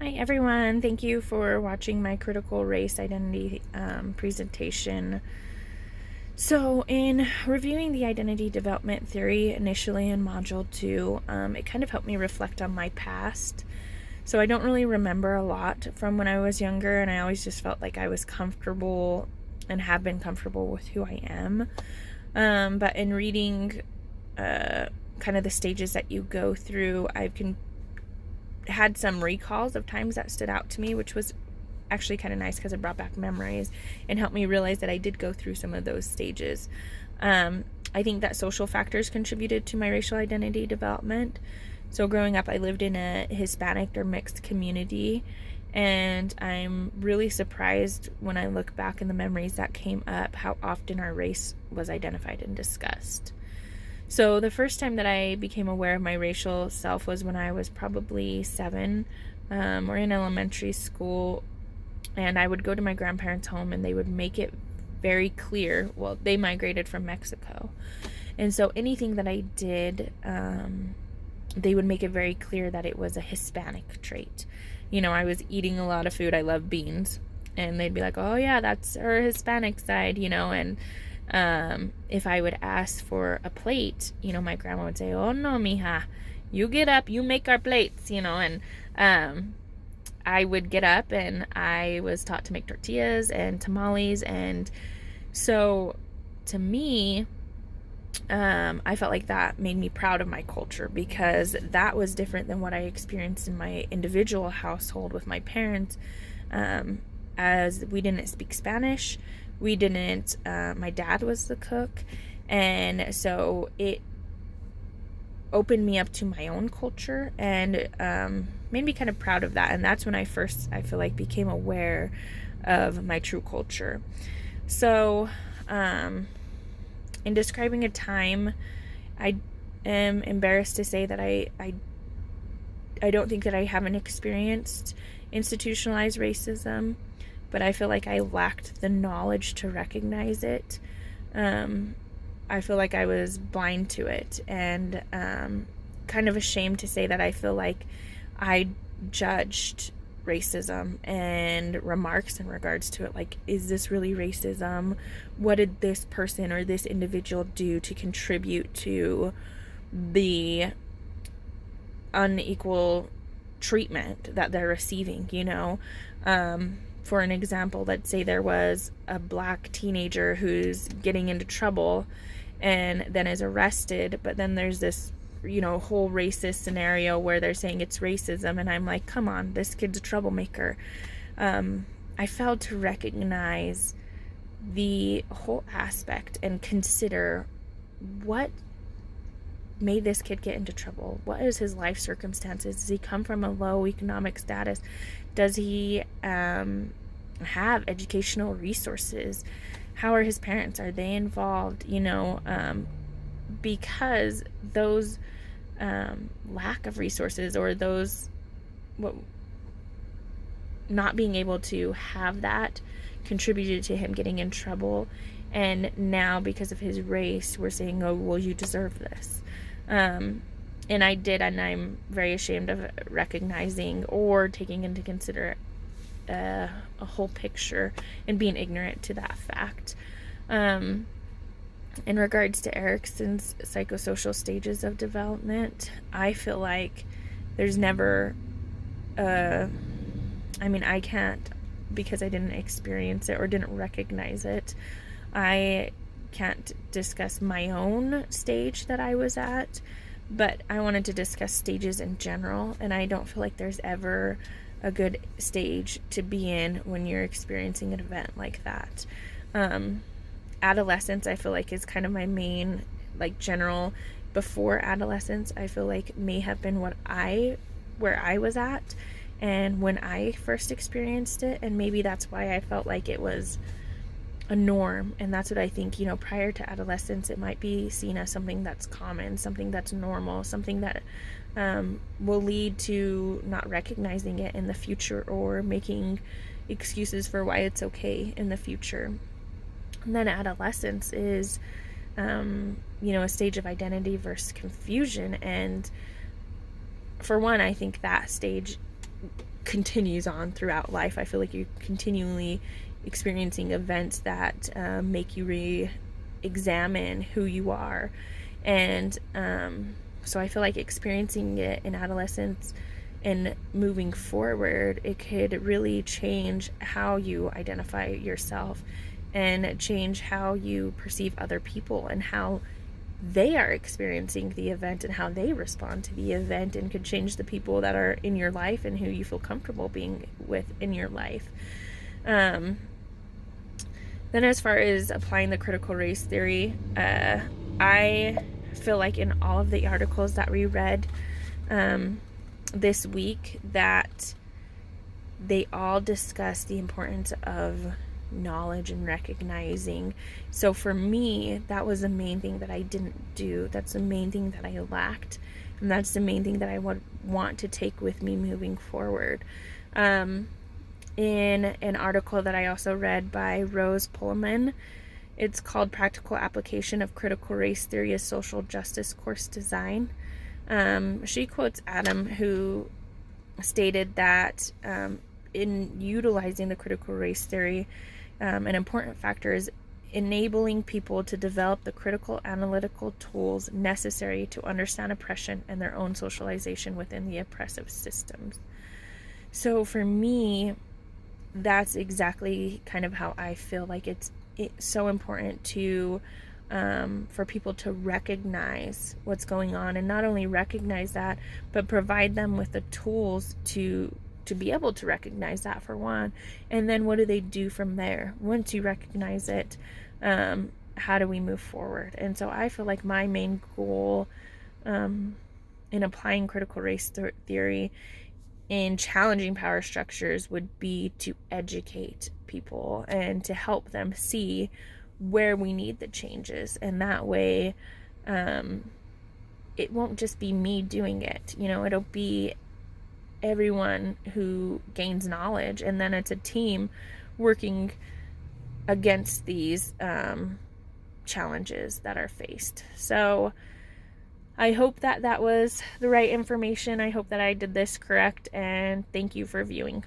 Hi everyone, thank you for watching my critical race identity presentation. So in reviewing the identity development theory initially in module 2, it kind of helped me reflect on my past. So I don't really remember a lot from when I was younger, and I always just felt like I was comfortable and have been comfortable with who I am. But in reading kind of the stages that you go through, I've had some recalls of times that stood out to me, which was actually kind of nice because it brought back memories and helped me realize that I did go through some of those stages. I think that social factors contributed to my racial identity development. So growing up, I lived in a Hispanic or mixed community, and I'm really surprised when I look back in the memories that came up how often our race was identified and discussed. So the first time that I became aware of my racial self was when I was probably 7, or in elementary school, and I would go to my grandparents' home and they would make it very clear. Well, they migrated from Mexico, and so anything that I did, they would make it very clear that it was a Hispanic trait. I was eating a lot of food. I love beans, and they'd be like, "Oh yeah, that's her Hispanic side," and if I would ask for a plate, my grandma would say, "Oh no, mija, you get up, you make our plates," and I would get up, and I was taught to make tortillas and tamales, and so to me, I felt like that made me proud of my culture, because that was different than what I experienced in my individual household with my parents, as we didn't speak Spanish. We didn't, my dad was the cook, and so it opened me up to my own culture and made me kind of proud of that. And that's when I feel like, became aware of my true culture. So in describing a time, I am embarrassed to say that I don't think that I haven't experienced institutionalized racism, but I feel like I lacked the knowledge to recognize it. I feel like I was blind to it, and kind of ashamed to say that I feel like I judged racism and remarks in regards to it, like, is this really racism? What did this person or this individual do to contribute to the unequal treatment that they're receiving? For an example, let's say there was a black teenager who's getting into trouble and then is arrested, but then there's this whole racist scenario where they're saying it's racism, and I'm like, come on, this kid's a troublemaker. I failed to recognize the whole aspect and consider what made this kid get into trouble. What is his life circumstances? Does he come from a low economic status? Does he have educational resources? How are his parents? Are they involved? Because those lack of resources, or those not being able to have that, contributed to him getting in trouble. And now, because of his race, we're saying, oh, well, you deserve this. And I did, and I'm very ashamed of recognizing or taking into consider a whole picture and being ignorant to that fact. In regards to Erickson's psychosocial stages of development, I feel like there's never I can't, because I didn't experience it or didn't recognize it, I can't discuss my own stage that I was at, but I wanted to discuss stages in general, and I don't feel like there's ever a good stage to be in when you're experiencing an event like that. Adolescence, I feel like, is kind of my main, general. Before adolescence, I feel like may have been where I was at and when I first experienced it, and maybe that's why I felt like it was a norm. And that's what I think, prior to adolescence, it might be seen as something that's common, something that's normal, something that will lead to not recognizing it in the future or making excuses for why it's okay in the future. And then adolescence is a stage of identity versus confusion. And for one, I think that stage continues on throughout life. I feel like you're continually experiencing events that make you re-examine who you are. And so I feel like experiencing it in adolescence and moving forward, it could really change how you identify yourself and change how you perceive other people and how they are experiencing the event and how they respond to the event, and could change the people that are in your life and who you feel comfortable being with in your life. Then as far as applying the critical race theory, I feel like in all of the articles that we read this week, that they all discuss the importance of knowledge and recognizing. So for me, that was the main thing that I didn't do. That's the main thing that I lacked, and that's the main thing that I would want to take with me moving forward. In an article that I also read by Rose Pullman, it's called Practical Application of Critical Race Theory as Social Justice Course Design. She quotes Adam, who stated that in utilizing the critical race theory, an important factor is enabling people to develop the critical analytical tools necessary to understand oppression and their own socialization within the oppressive systems. So for me, that's exactly kind of how I feel like it's so important to for people to recognize what's going on, and not only recognize that, but provide them with the tools to be able to recognize that, for one. And then what do they do from there? Once you recognize it, how do we move forward? And so I feel like my main goal in applying critical race theory in challenging power structures would be to educate people and to help them see where we need the changes. And that way, it won't just be me doing it. It'll be everyone who gains knowledge, and then it's a team working against these challenges that are faced. So I hope that was the right information. I hope that I did this correct, and thank you for viewing.